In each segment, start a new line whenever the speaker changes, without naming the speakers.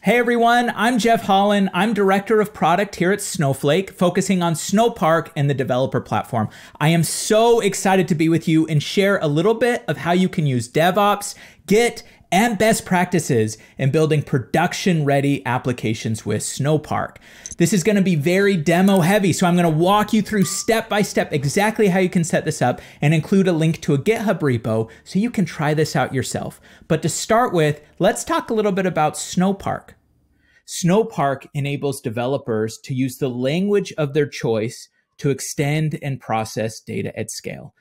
Hey everyone, I'm Jeff Holland. I'm Director of Product here at Snowflake, focusing on Snowpark and the developer platform. I am so excited to be with you and share a little bit of how you can use DevOps, Git, and best practices in building production-ready applications with Snowpark. This is going to be very demo heavy, so I'm going to walk you through step-by-step exactly how you can set this up and include a link to a GitHub repo so you can try this out yourself. But to start with, let's talk a little bit about Snowpark. Snowpark enables developers to use the language of their choice to extend and process data at scale.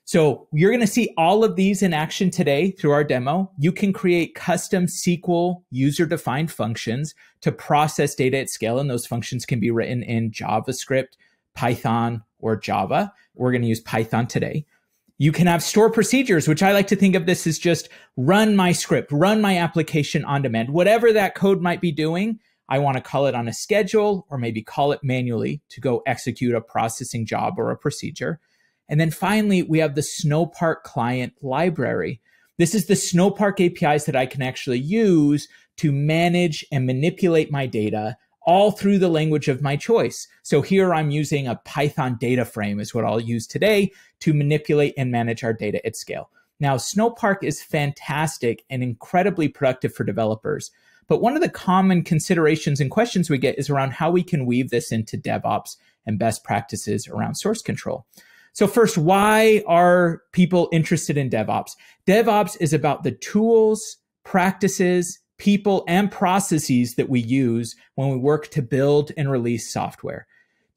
So you're going to see all of these in action today through our demo. You can create custom SQL user-defined functions to process data at scale, and those functions can be written in JavaScript, Python, or Java. We're going to use Python today. You can have store procedures, which I like to think of this as just run my script, run my application on demand. Whatever that code might be doing, I want to call it on a schedule or maybe call it manually to go execute a processing job or a procedure. And then finally, we have the Snowpark client library. This is the Snowpark APIs that I can actually use to manage and manipulate my data all through the language of my choice. So here I'm using a Python data frame is what I'll use today to manipulate and manage our data at scale. Now, Snowpark is fantastic and incredibly productive for developers. But one of the common considerations and questions we get is around how we can weave this into DevOps and best practices around source control. So first, why are people interested in DevOps? DevOps is about the tools, practices, people, and processes that we use when we work to build and release software.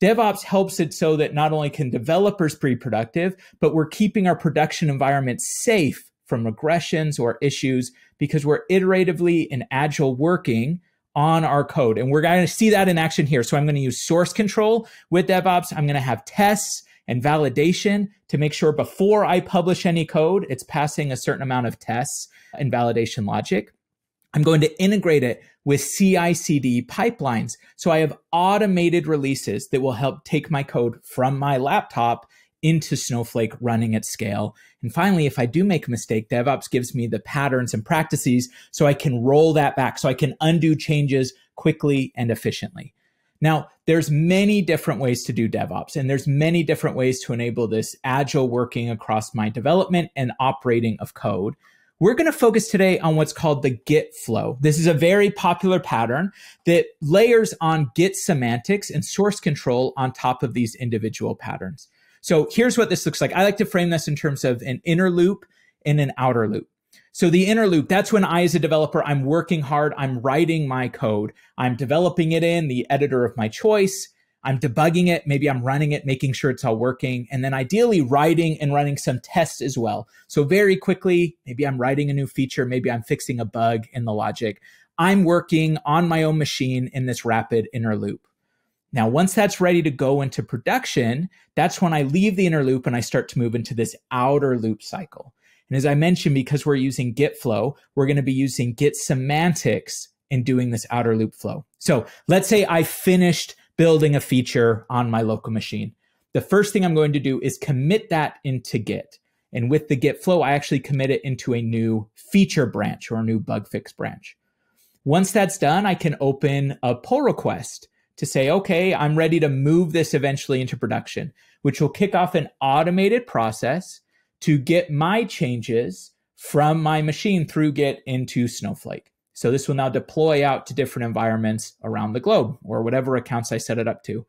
DevOps helps it so that not only can developers be productive, but we're keeping our production environment safe from regressions or issues because we're iteratively and agile working on our code. And we're going to see that in action here. So I'm going to use source control with DevOps. I'm going to have tests and validation to make sure before I publish any code, it's passing a certain amount of tests and validation logic. I'm going to integrate it with CI/CD pipelines. So I have automated releases that will help take my code from my laptop into Snowflake running at scale. And finally, if I do make a mistake, DevOps gives me the patterns and practices so I can roll that back, so I can undo changes quickly and efficiently. Now, there's many different ways to do DevOps, and there's many different ways to enable this agile working across my development and operating of code. We're going to focus today on what's called the Git flow. This is a very popular pattern that layers on Git semantics and source control on top of these individual patterns. So here's what this looks like. I like to frame this in terms of an inner loop and an outer loop. So the inner loop, that's when I, as a developer, I'm working hard, I'm writing my code, I'm developing it in the editor of my choice, I'm debugging it, maybe I'm running it, making sure it's all working, and then ideally writing and running some tests as well. So very quickly, maybe I'm writing a new feature, maybe I'm fixing a bug in the logic. I'm working on my own machine in this rapid inner loop. Now, once that's ready to go into production, that's when I leave the inner loop and I start to move into this outer loop cycle. And as I mentioned, because we're using Git flow, we're going to be using Git semantics in doing this outer loop flow. So let's say I finished building a feature on my local machine. The first thing I'm going to do is commit that into Git. And with the Git flow, I actually commit it into a new feature branch or a new bug fix branch. Once that's done, I can open a pull request to say, okay, I'm ready to move this eventually into production, which will kick off an automated process to get my changes from my machine through Git into Snowflake. So this will now deploy out to different environments around the globe or whatever accounts I set it up to.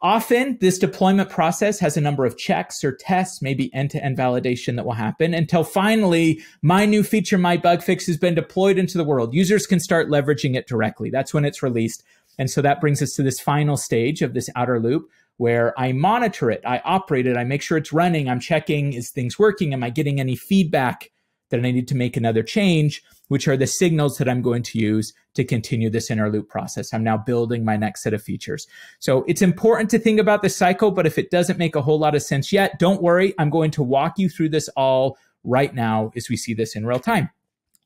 Often, this deployment process has a number of checks or tests, maybe end-to-end validation that will happen until finally my new feature, my bug fix has been deployed into the world. Users can start leveraging it directly. That's when it's released. And so that brings us to this final stage of this outer loop where I monitor it, I operate it, I make sure it's running, I'm checking, is things working? Am I getting any feedback that I need to make another change, which are the signals that I'm going to use to continue this inner loop process. I'm now building my next set of features. So it's important to think about this cycle, but if it doesn't make a whole lot of sense yet, don't worry. I'm going to walk you through this all right now as we see this in real time.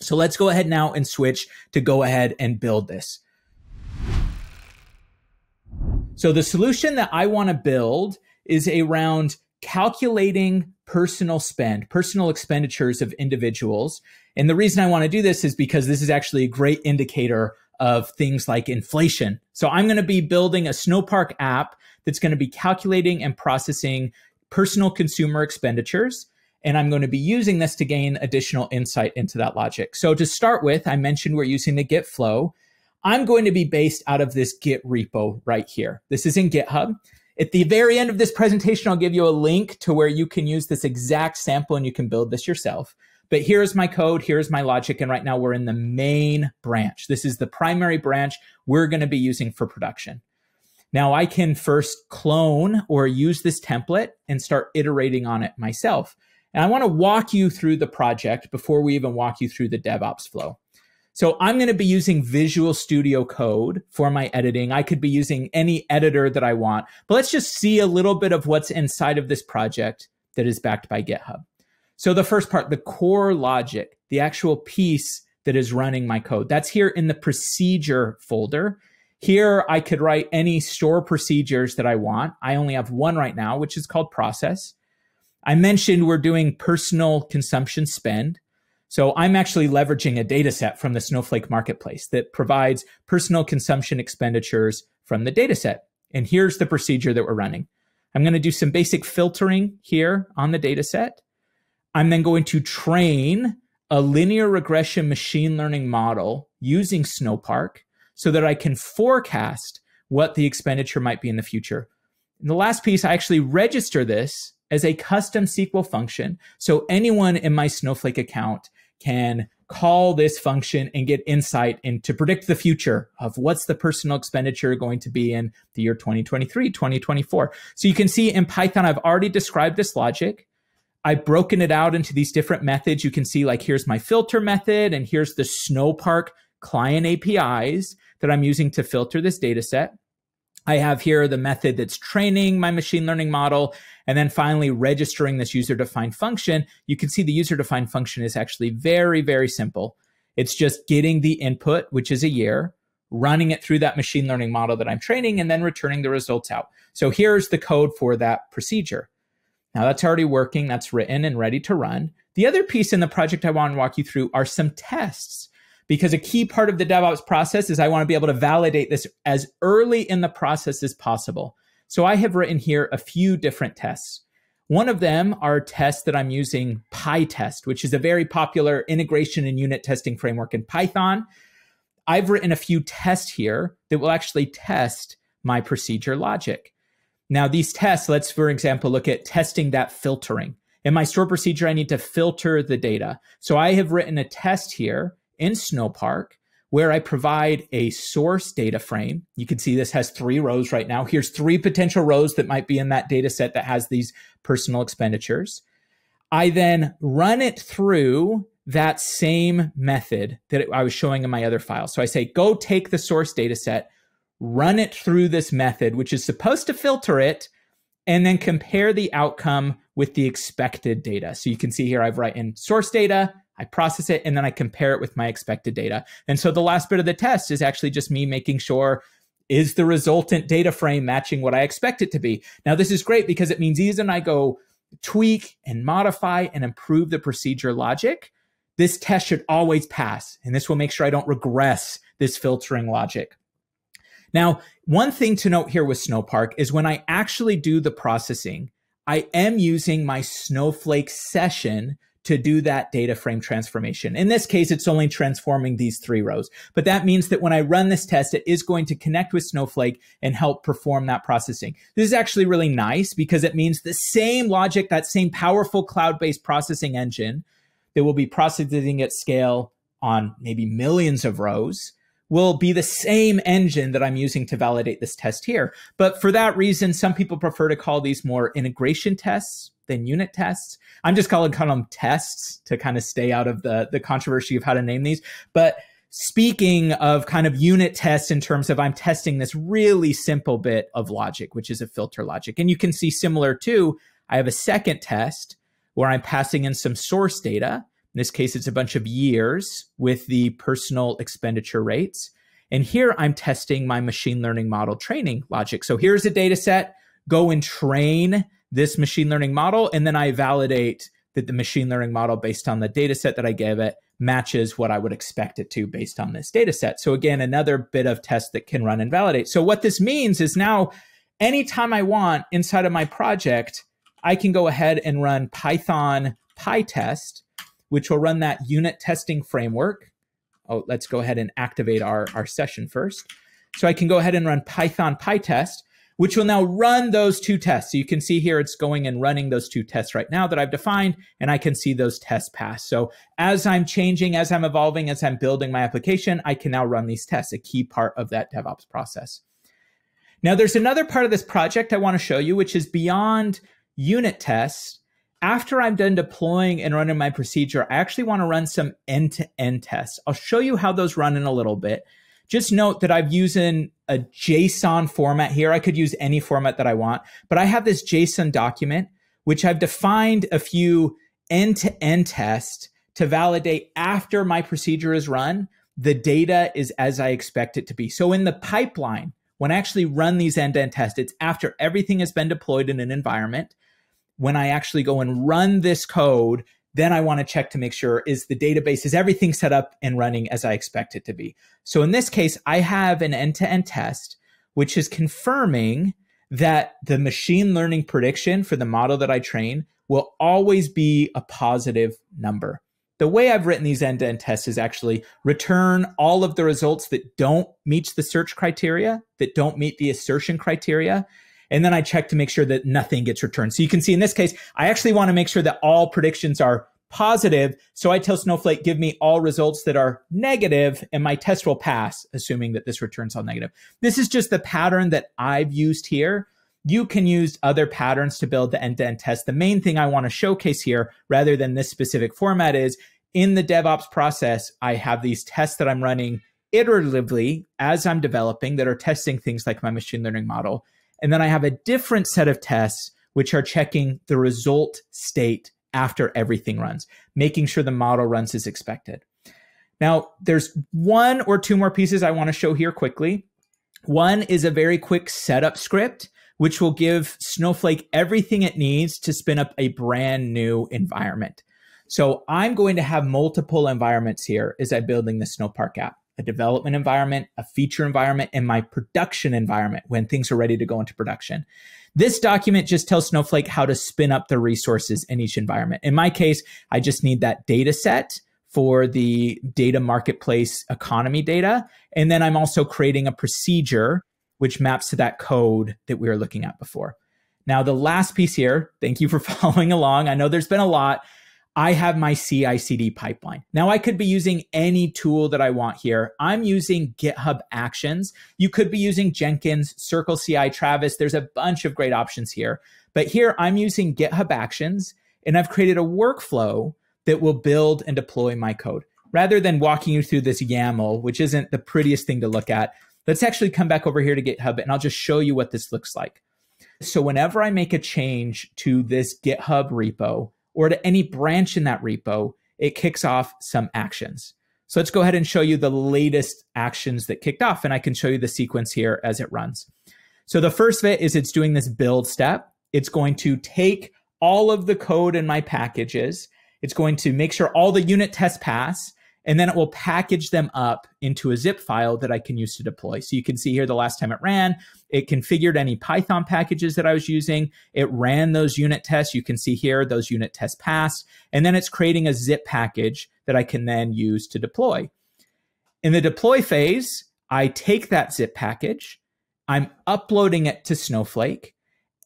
So let's go ahead now and switch to go ahead and build this. So the solution that I want to build is around calculating personal spend, personal expenditures of individuals. And the reason I want to do this is because this is actually a great indicator of things like inflation. So I'm going to be building a Snowpark app that's going to be calculating and processing personal consumer expenditures. And I'm going to be using this to gain additional insight into that logic. So to start with, I mentioned we're using the git-flow. I'm going to be based out of this Git repo right here. This is in GitHub. At the very end of this presentation, I'll give you a link to where you can use this exact sample and you can build this yourself. But here's my code, here's my logic, and right now we're in the main branch. This is the primary branch we're going to be using for production. Now I can first clone or use this template and start iterating on it myself. And I want to walk you through the project before we even walk you through the DevOps flow. So I'm going to be using Visual Studio Code for my editing. I could be using any editor that I want, but let's just see a little bit of what's inside of this project that is backed by GitHub. So the first part, the core logic, the actual piece that is running my code, that's here in the procedure folder. Here I could write any store procedures that I want. I only have one right now, which is called process. I mentioned we're doing personal consumption spend. So I'm actually leveraging a data set from the Snowflake marketplace that provides personal consumption expenditures from the data set. And here's the procedure that we're running. I'm going to do some basic filtering here on the data set. I'm then going to train a linear regression machine learning model using Snowpark so that I can forecast what the expenditure might be in the future. In the last piece, I actually register this as a custom SQL function. So anyone in my Snowflake account can call this function and get insight into predict the future of what's the personal expenditure going to be in the year 2023, 2024. So you can see in Python, I've already described this logic. I've broken it out into these different methods. You can see like, here's my filter method, and here's the Snowpark client APIs that I'm using to filter this data set. I have here the method that's training my machine learning model, and then finally registering this user-defined function. You can see the user-defined function is actually very, very simple. It's just getting the input, which is a year, running it through that machine learning model that I'm training, and then returning the results out. So here's the code for that procedure. Now that's already working, that's written and ready to run. The other piece in the project I want to walk you through are some tests, because a key part of the DevOps process is I want to be able to validate this as early in the process as possible. So I have written here a few different tests. One of them are tests that I'm using PyTest, which is a very popular integration and unit testing framework in Python. I've written a few tests here that will actually test my procedure logic. Now these tests, let's, for example, look at testing that filtering. In my store procedure, I need to filter the data. So I have written a test here in Snowpark where I provide a source data frame. You can see this has 3 rows right now. Here's 3 potential rows that might be in that data set that has these personal expenditures. I then run it through that same method that I was showing in my other file. So I say, go take the source data set, run it through this method, which is supposed to filter it, and then compare the outcome with the expected data. So you can see here, I've written source data, I process it, and then I compare it with my expected data. And so the last bit of the test is actually just me making sure, is the resultant data frame matching what I expect it to be? Now, this is great because it means even I go tweak and modify and improve the procedure logic, this test should always pass. And this will make sure I don't regress this filtering logic. Now, one thing to note here with Snowpark is when I actually do the processing, I am using my Snowflake session to do that data frame transformation. In this case, it's only transforming these 3 rows, but that means that when I run this test, it is going to connect with Snowflake and help perform that processing. This is actually really nice because it means the same logic, that same powerful cloud-based processing engine that will be processing at scale on maybe millions of rows will be the same engine that I'm using to validate this test here. But for that reason, some people prefer to call these more integration tests than unit tests. I'm just calling them tests to kind of stay out of the controversy of how to name these. But speaking of kind of unit tests in terms of I'm testing this really simple bit of logic, which is a filter logic. And you can see similar to, I have a second test where I'm passing in some source data. In this case, it's a bunch of years with the personal expenditure rates. And here I'm testing my machine learning model training logic. So here's a data set, go and train this machine learning model. And then I validate that the machine learning model based on the data set that I gave it matches what I would expect it to based on this data set. So again, another bit of test that can run and validate. So what this means is now anytime I want inside of my project, I can go ahead and run Python PyTest, which will run that unit testing framework. Oh, let's go ahead and activate our session first. So I can go ahead and run Python PyTest, which will now run those two tests. So you can see here it's going and running those two tests right now that I've defined, and I can see those tests pass. So as I'm changing, as I'm evolving, as I'm building my application, I can now run these tests, a key part of that DevOps process. Now there's another part of this project I want to show you, which is beyond unit tests. After I'm done deploying and running my procedure, I actually want to run some end-to-end tests. I'll show you how those run in a little bit. Just note that I've using a JSON format here. I could use any format that I want, but I have this JSON document, which I've defined a few end-to-end tests to validate after my procedure is run, the data is as I expect it to be. So in the pipeline, when I actually run these end-to-end tests, it's after everything has been deployed in an environment. When I actually go and run this code, then I want to check to make sure is everything set up and running as I expect it to be. So in this case, I have an end-to-end test, which is confirming that the machine learning prediction for the model that I train will always be a positive number. The way I've written these end-to-end tests is actually return all of the results that don't meet the search criteria, that don't meet the assertion criteria, and then I check to make sure that nothing gets returned. So you can see in this case, I actually want to make sure that all predictions are positive. So I tell Snowflake, give me all results that are negative, and my test will pass, assuming that this returns all negative. This is just the pattern that I've used here. You can use other patterns to build the end-to-end test. The main thing I want to showcase here, rather than this specific format, is in the DevOps process, I have these tests that I'm running iteratively as I'm developing that are testing things like my machine learning model. And then I have a different set of tests which are checking the result state after everything runs, making sure the model runs as expected. Now, there's one or two more pieces I want to show here quickly. One is a very quick setup script, which will give Snowflake everything it needs to spin up a brand new environment. So I'm going to have multiple environments here as I'm building the Snowpark app. A development environment, a feature environment, and my production environment when things are ready to go into production. This document just tells Snowflake how to spin up the resources in each environment. In my case, I just need that data set for the data marketplace economy data. And then I'm also creating a procedure which maps to that code that we were looking at before. Now, the last piece here, thank you for following along. I know there's been a lot. I have my CI/CD pipeline. Now I could be using any tool that I want here. I'm using GitHub Actions. You could be using Jenkins, Circle CI, Travis. There's a bunch of great options here. But here I'm using GitHub Actions, and I've created a workflow that will build and deploy my code. Rather than walking you through this YAML, which isn't the prettiest thing to look at, let's actually come back over here to GitHub, and I'll just show you what this looks like. So whenever I make a change to this GitHub repo, or to any branch in that repo, it kicks off some actions. So let's go ahead and show you the latest actions that kicked off, and I can show you the sequence here as it runs. So the first bit is it's doing this build step. It's going to take all of the code in my packages. It's going to make sure all the unit tests pass, and then it will package them up into a zip file that I can use to deploy. So you can see here the last time it ran, it configured any Python packages that I was using. It ran those unit tests. You can see here those unit tests passed. And then it's creating a zip package that I can then use to deploy. In the deploy phase, I take that zip package, I'm uploading it to Snowflake,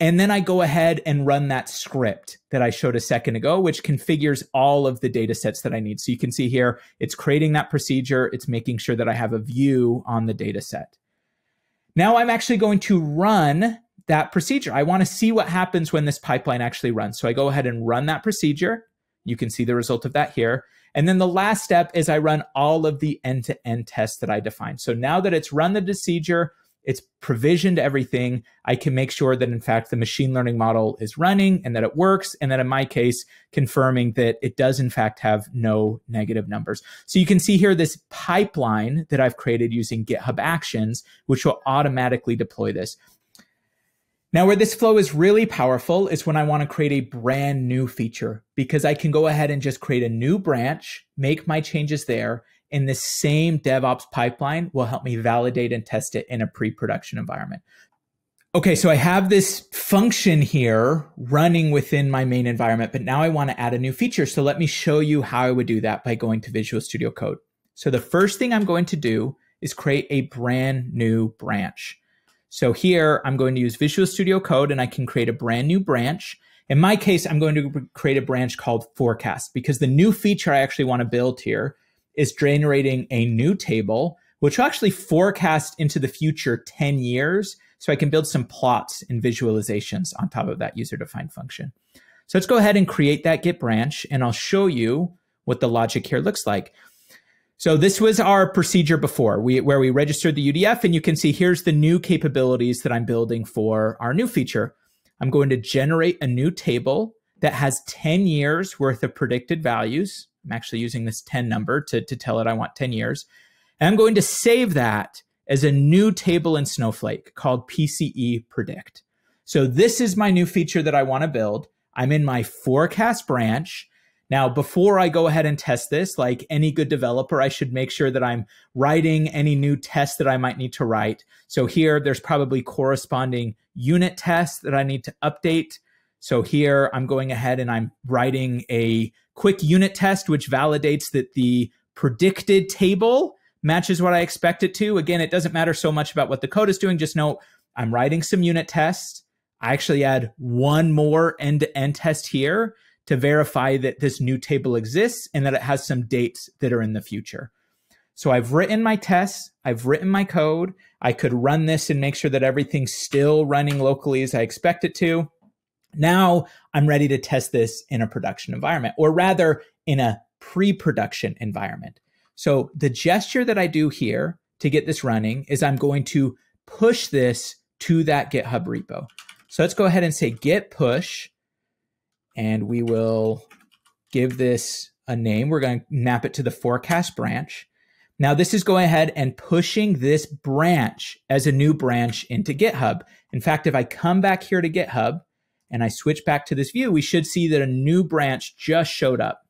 and then I go ahead and run that script that I showed a second ago, which configures all of the data sets that I need. So you can see here, it's creating that procedure. It's making sure that I have a view on the data set. Now I'm actually going to run that procedure. I want to see what happens when this pipeline actually runs. So I go ahead and run that procedure. You can see the result of that here. And then the last step is I run all of the end-to-end tests that I defined. So now that it's run the procedure, it's provisioned everything, I can make sure that, in fact, the machine learning model is running and that it works, and that in my case, confirming that it does, in fact, have no negative numbers. So you can see here this pipeline that I've created using GitHub Actions, which will automatically deploy this. Now, where this flow is really powerful is when I want to create a brand new feature, because I can go ahead and just create a new branch, make my changes there, and the same DevOps pipeline will help me validate and test it in a pre-production environment. Okay, so I have this function here running within my main environment, but now I want to add a new feature. So let me show you how I would do that by going to Visual Studio Code. So the first thing I'm going to do is create a brand new branch. So here I'm going to use Visual Studio Code and I can create a brand new branch. In my case, I'm going to create a branch called forecast, because the new feature I actually want to build here is generating a new table, which will actually forecast into the future 10 years. So I can build some plots and visualizations on top of that user-defined function. So let's go ahead and create that Git branch, and I'll show you what the logic here looks like. So this was our procedure before, where we registered the UDF, and you can see here's the new capabilities that I'm building for our new feature. I'm going to generate a new table that has 10 years worth of predicted values. I'm actually using this 10 number to tell it I want 10 years. And I'm going to save that as a new table in Snowflake called PCE Predict. So this is my new feature that I want to build. I'm in my forecast branch. Now, before I go ahead and test this, like any good developer, I should make sure that I'm writing any new tests that I might need to write. So here, there's probably corresponding unit tests that I need to update. So here, I'm going ahead and I'm writing a quick unit test, which validates that the predicted table matches what I expect it to. Again, it doesn't matter so much about what the code is doing. Just know I'm writing some unit tests. I actually add one more end-to-end test here to verify that this new table exists and that it has some dates that are in the future. So I've written my tests, I've written my code. I could run this and make sure that everything's still running locally as I expect it to. Now I'm ready to test this in a production environment, or rather in a pre-production environment. So the gesture that I do here to get this running is I'm going to push this to that GitHub repo. So let's go ahead and say git push, and we will give this a name. We're going to map it to the forecast branch. Now this is going ahead and pushing this branch as a new branch into GitHub. In fact, if I come back here to GitHub and I switch back to this view, we should see that a new branch just showed up.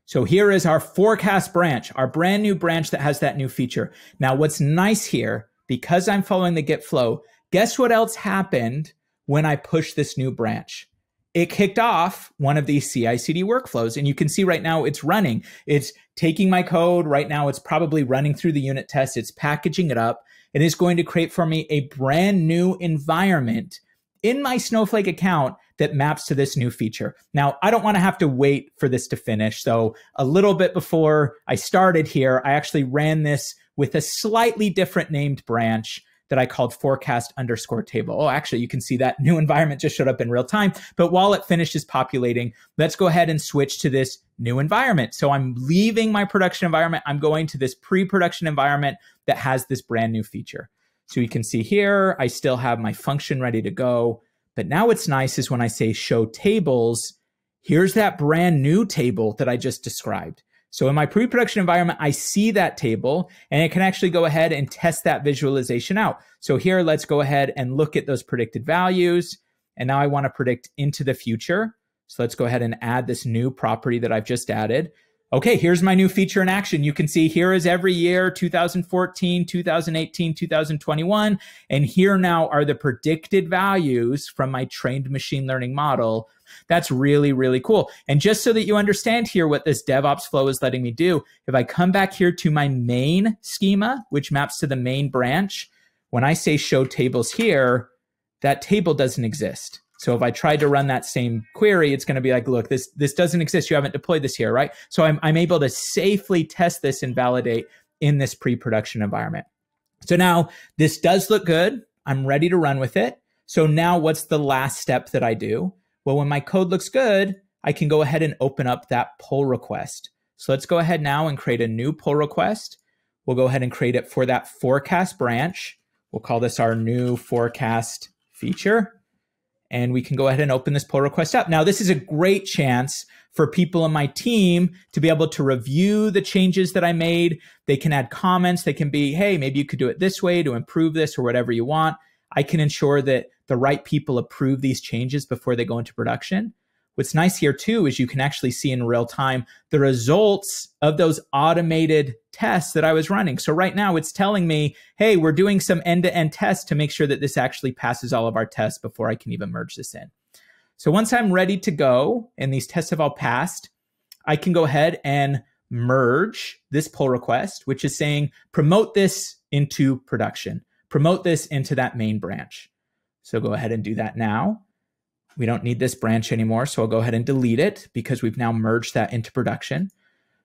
So here is our forecast branch, our brand new branch that has that new feature. Now what's nice here, because I'm following the Git flow, guess what else happened when I pushed this new branch? It kicked off one of these CI/CD workflows, and you can see right now it's running. It's taking my code. Right now it's probably running through the unit test. It's packaging it up, and it's going to create for me a brand new environment in my Snowflake account that maps to this new feature. Now, I don't want to have to wait for this to finish. So a little bit before I started here, I actually ran this with a slightly different named branch that I called forecast_table. Oh, actually, you can see that new environment just showed up in real time. But while it finishes populating, let's go ahead and switch to this new environment. So I'm leaving my production environment. I'm going to this pre-production environment that has this brand new feature. So you can see here, I still have my function ready to go. But now what's nice is when I say show tables, here's that brand new table that I just described. So in my pre-production environment, I see that table, and it can actually go ahead and test that visualization out. So here, let's go ahead and look at those predicted values. And now I want to predict into the future. So let's go ahead and add this new property that I've just added. Okay, here's my new feature in action. You can see here is every year, 2014, 2018, 2021. And here now are the predicted values from my trained machine learning model. That's really, really cool. And just so that you understand here what this DevOps flow is letting me do, if I come back here to my main schema, which maps to the main branch, when I say show tables here, that table doesn't exist. So if I tried to run that same query, it's going to be like, look, this doesn't exist. You haven't deployed this here, right? So I'm able to safely test this and validate in this pre-production environment. So now this does look good. I'm ready to run with it. So now what's the last step that I do? Well, when my code looks good, I can go ahead and open up that pull request. So let's go ahead now and create a new pull request. We'll go ahead and create it for that forecast branch. We'll call this our new forecast feature. And we can go ahead and open this pull request up. Now, this is a great chance for people on my team to be able to review the changes that I made. They can add comments. They can be, hey, maybe you could do it this way to improve this or whatever you want. I can ensure that the right people approve these changes before they go into production. What's nice here too is you can actually see in real time the results of those automated tests that I was running. So right now it's telling me, hey, we're doing some end-to-end tests to make sure that this actually passes all of our tests before I can even merge this in. So once I'm ready to go and these tests have all passed, I can go ahead and merge this pull request, which is saying promote this into production, promote this into that main branch. So go ahead and do that now. We don't need this branch anymore, so I'll go ahead and delete it because we've now merged that into production.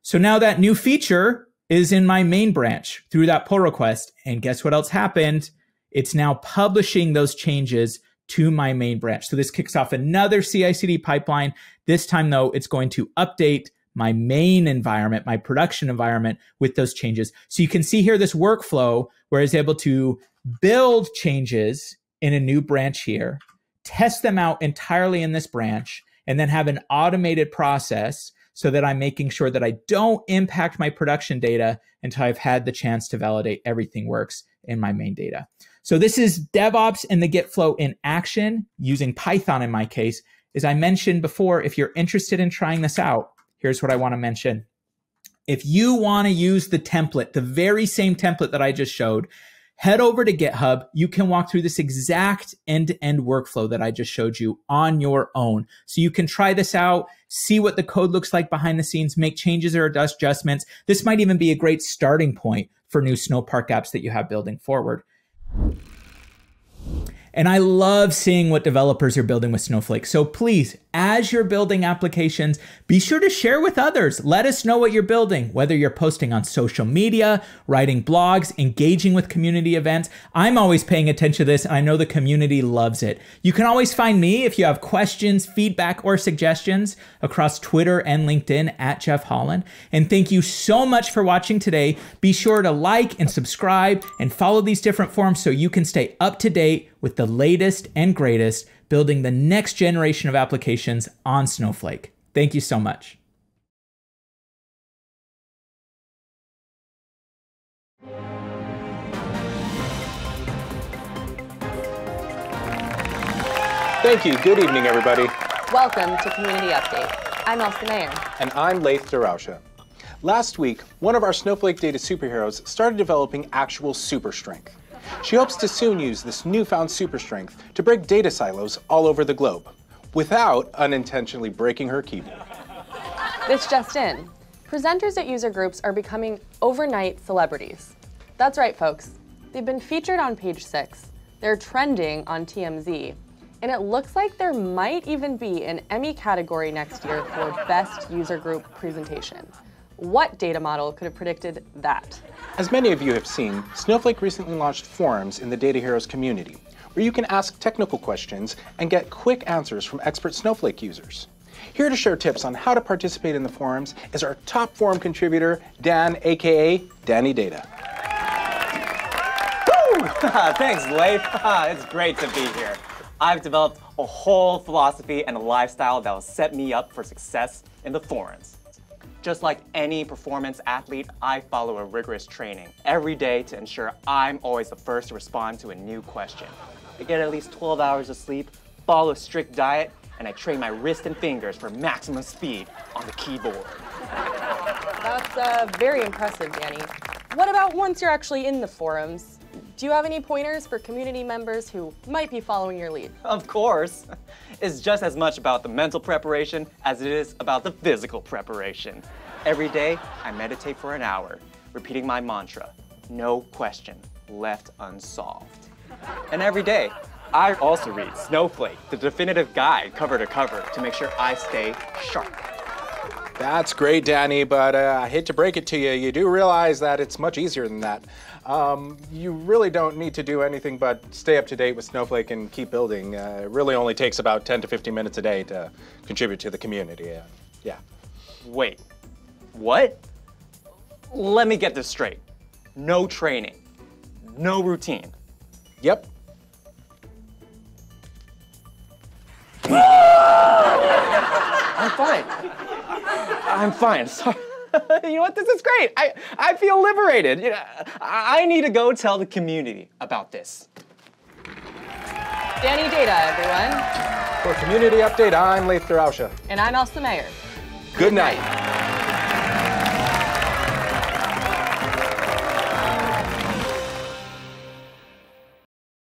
So now that new feature is in my main branch through that pull request. And guess what else happened? It's now publishing those changes to my main branch. So this kicks off another CI/CD pipeline. This time though, it's going to update my main environment, my production environment with those changes. So you can see here this workflow where I was able to build changes in a new branch here, test them out entirely in this branch, and then have an automated process so that I'm making sure that I don't impact my production data until I've had the chance to validate everything works in my main data. So this is DevOps and the git-flow in action using Python in my case. As I mentioned before, if you're interested in trying this out, here's what I want to mention. If you want to use the template, the very same template that I just showed, head over to GitHub. You can walk through this exact end-to-end workflow that I just showed you on your own. So you can try this out, see what the code looks like behind the scenes, make changes or adjustments. This might even be a great starting point for new Snowpark apps that you have building forward. And I love seeing what developers are building with Snowflake. So please, as you're building applications, be sure to share with others. Let us know what you're building, whether you're posting on social media, writing blogs, engaging with community events. I'm always paying attention to this, and I know the community loves it. You can always find me if you have questions, feedback, or suggestions across Twitter and LinkedIn at Jeff Holland. And thank you so much for watching today. Be sure to like and subscribe and follow these different forums so you can stay up to date with the latest and greatest, building the next generation of applications on Snowflake. Thank you so much.
Thank you. Good evening, everybody.
Welcome to Community Update. I'm Elsa Mayer.
And I'm Leif DeRauscha. Last week, one of our Snowflake data superheroes started developing actual super strength. She hopes to soon use this newfound super strength to break data silos all over the globe, without unintentionally breaking her keyboard.
This just in. Presenters at user groups are becoming overnight celebrities. That's right, folks. They've been featured on page 6. They're trending on TMZ. And it looks like there might even be an Emmy category next year for Best User Group Presentation. What data model could have predicted that?
As many of you have seen, Snowflake recently launched forums in the Data Heroes community, where you can ask technical questions and get quick answers from expert Snowflake users. Here to share tips on how to participate in the forums is our top forum contributor, Dan, aka Danny Data.
Woo! Thanks, Leif. It's great to be here. I've developed a whole philosophy and a lifestyle that will set me up for success in the forums. Just like any performance athlete, I follow a rigorous training every day to ensure I'm always the first to respond to a new question. I get at least 12 hours of sleep, follow a strict diet, and I train my wrist and fingers for maximum speed on the keyboard.
That's very impressive, Danny. What about once you're actually in the forums? Do you have any pointers for community members who might be following your lead?
Of course. It's just as much about the mental preparation as it is about the physical preparation. Every day, I meditate for an hour, repeating my mantra, no question left unsolved. And every day, I also read Snowflake, the definitive guide cover to cover to make sure I stay sharp.
That's great, Danny, but I hate to break it to you, you do realize that it's much easier than that. You really don't need to do anything but stay up to date with Snowflake and keep building. It really only takes about 10 to 15 minutes a day to contribute to the community. Yeah.
Wait, what? Let me get this straight. No training, no routine.
Yep.
I'm fine. Sorry. You know what? This is great. I feel liberated. You know, I need to go tell the community about this.
Danny Data, everyone.
For Community Update, I'm Leif Derauscha.
And I'm Elsa Mayer.
Good night.